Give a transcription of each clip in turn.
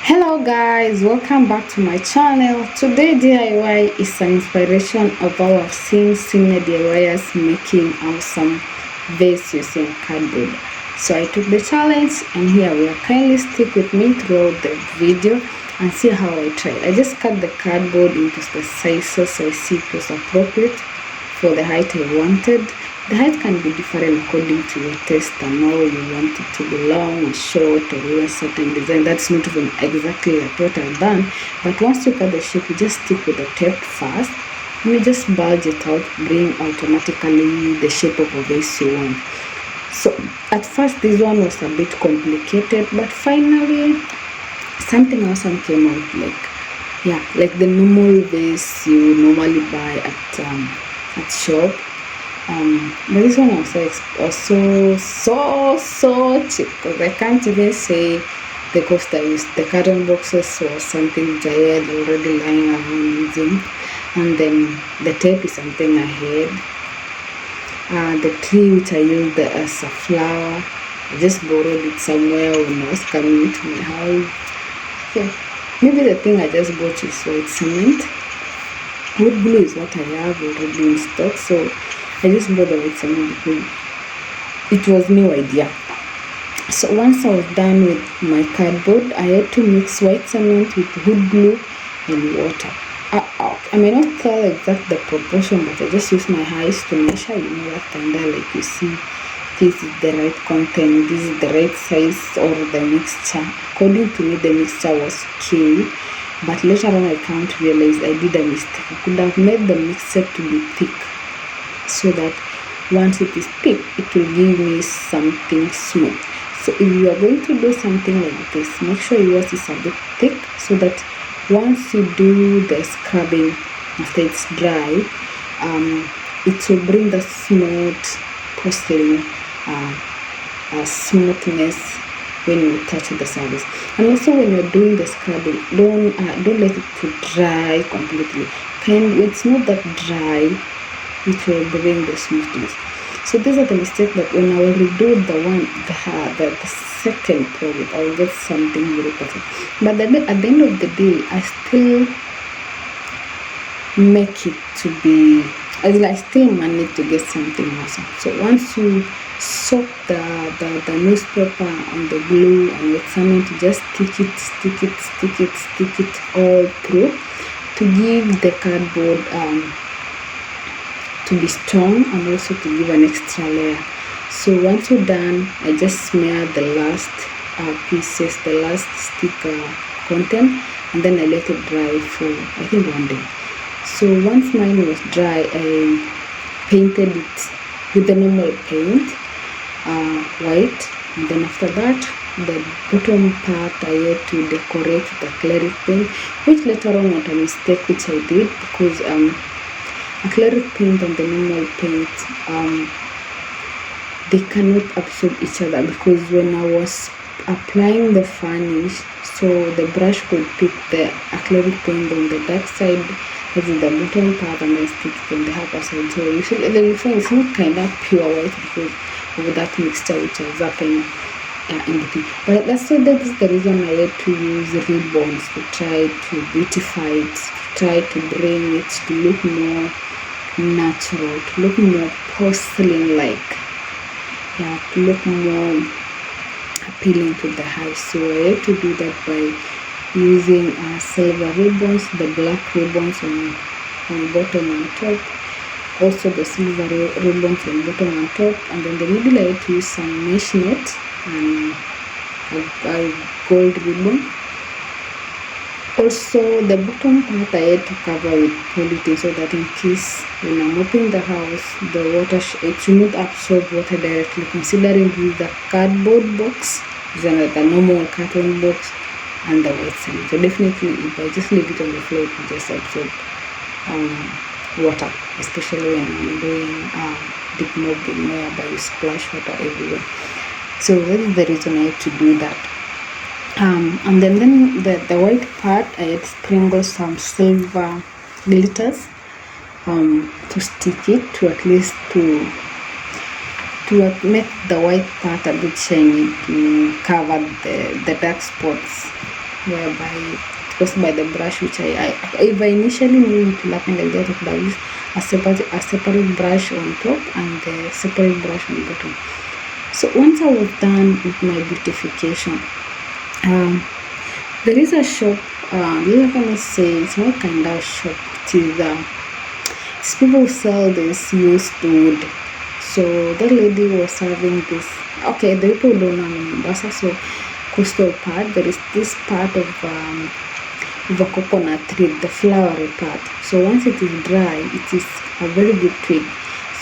Hello guys, welcome back to my channel. Today DIY is an inspiration of how I've seen senior DIYers making awesome vase using cardboard. So I took the challenge and here we are. Kindly stick with me throughout the video and see how I tried. I just cut the cardboard into the sizes so I see it was appropriate for the height I wanted. The height can be different according to your taste and how you want it to be long or short or even certain design. That's not even exactly like what I've done. But once you cut the shape, you just stick with the tape first and you just bulge it out, bring automatically the shape of a vase you want. So at first this one was a bit complicated, but finally something awesome came out, like the normal vase you normally buy at shop. But this one also so cheap, because I can't even say the cost I used. The carton boxes was something which I had already lying around using, and then the tape is something I had. The tree which I used as a flower, I just borrowed it somewhere when I was coming to my house. Okay, maybe the thing I just bought is white cement. Wood glue is what I have already in stock, so I just bought the white cement because it was new idea. So once I was done with my cardboard, I had to mix white cement with wood glue and water. I may not tell exact the proportion, but I just use my eyes to measure, that and there, like you see, this is the right content, this is the right size or the mixture. According to me, the mixture was okay, but later on I can't realize I did a mistake. I could have made the mixture to be thick, so that once it is thick, it will give me something smooth. So if you are going to do something like this, make sure yours is a bit thick, so that once you do the scrubbing after it's dry, it will bring the smooth porcelain smoothness when you touch the surface. And also when you're doing the scrubbing, don't let it to dry completely. When it's not that dry, it will bring the smoothness. So these are the mistakes that when I will redo the second project, I will get something very perfect. But at the end of the day, I still make it to be, I still manage to get something awesome. So once you soak the newspaper on the glue and with cement, to just stick it all through to give the cardboard to be strong and also to give an extra layer. So once you're done, I just smear the last pieces, the last sticker content, and then I let it dry for I think 1 day. So once mine was dry, I painted it with the normal paint, white, and then after that the bottom part I had to decorate with acrylic paint, which later on was a mistake which I did, because acrylic paint and the normal paint, they cannot absorb each other, because when I was applying the varnish, so the brush could pick the acrylic paint on the dark side, that is the bottom part, and then stick it on the upper side. So usually the find it's not kind of pure white because of that mixture which has happened in between. But that is the reason I had to use ribbons to try to beautify it, to try to bring it to look more natural, to look more porcelain-like, to look more appealing to the eye. So I had to do that by using silver ribbons, the black ribbons on bottom and top, also the silver ribbons on bottom and top, and then the middle I had to use some mesh net and a gold ribbon. Also the bottom part I had to cover with polythene, so that in case when I'm mopping the house, the water it should not absorb water directly, considering this is the cardboard box, the normal carton box, and the white cement. So definitely if I just leave it on the floor, it will just absorb water, especially when I'm doing deep mopping whereby you splash water everywhere. So that is the reason I had to do that. And then the white part, I had sprinkled some silver glitters to stick it, to at least to make the white part a bit shiny, to cover the dark spots whereby it goes by the brush, which if I initially knew it will happen like that, I could have used a separate brush on top and the separate brush on bottom. So once I was done with my beautification, there is a shop, let me say, it's not kind of shop, it is it's people who sell this used wood. So that lady was serving this. Okay, the people don't know in Mombasa, so coastal part, there is this part of the coconut tree, the flowery part. So once it is dry, it is a very good twig.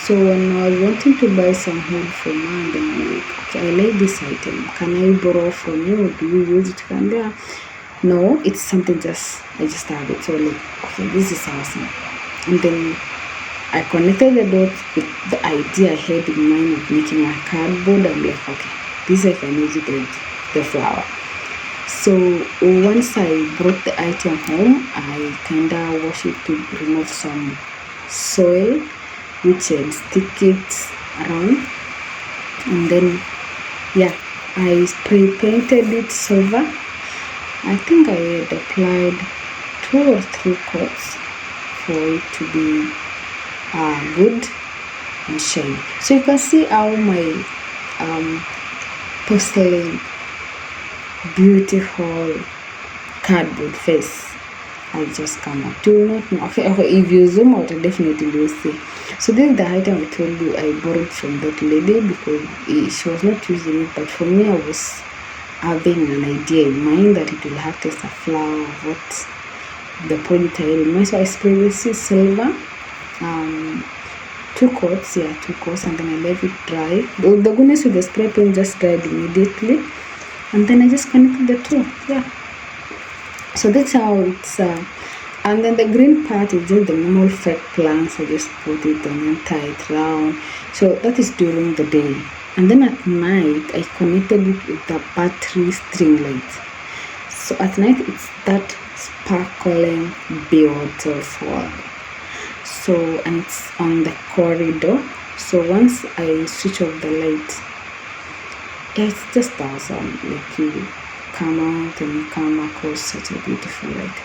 So when I was wanting to buy some wood for mom, then I'm like, okay, I like this item. Can I borrow from you? Do you use it? No, it's something I just have it. So like, okay, this is awesome. And then I connected the dots with the idea I had in mind of making a cardboard. I'm like, okay, this I can use it as the flower. So once I brought the item home, I kinda washed it to remove some soil, which I'd stick it around, and then yeah, I spray painted it silver. I think I had applied 2 or 3 coats for it to be good and shiny. So you can see how my porcelain beautiful cardboard face has just come out. Do not know. Okay, if you zoom out, I definitely will see. So this is the item I told you I borrowed from that lady because she was not using it, but for me I was having an idea in mind that it will act as a flower of what the project I had in mind. So I sprayed this silver, 2 coats, and then I let it dry. The goodness with the spray paint just dried immediately, and then I just connected the two. So that's how it's and then the green part is just the normal fake plants. I just put it and then tie it round. So that is during the day, and then at night I connected it with the battery string light. So at night it's that sparkling beautiful. So, and it's on the corridor. So once I switch off the light, it's just awesome. Like you come out and you come across such a beautiful light.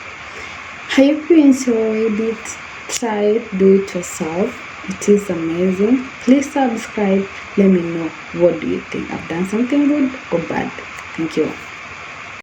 I hope you enjoyed it. Try it, do it yourself. It is amazing. Please subscribe. Let me know, what do you think? I've done something good or bad? Thank you.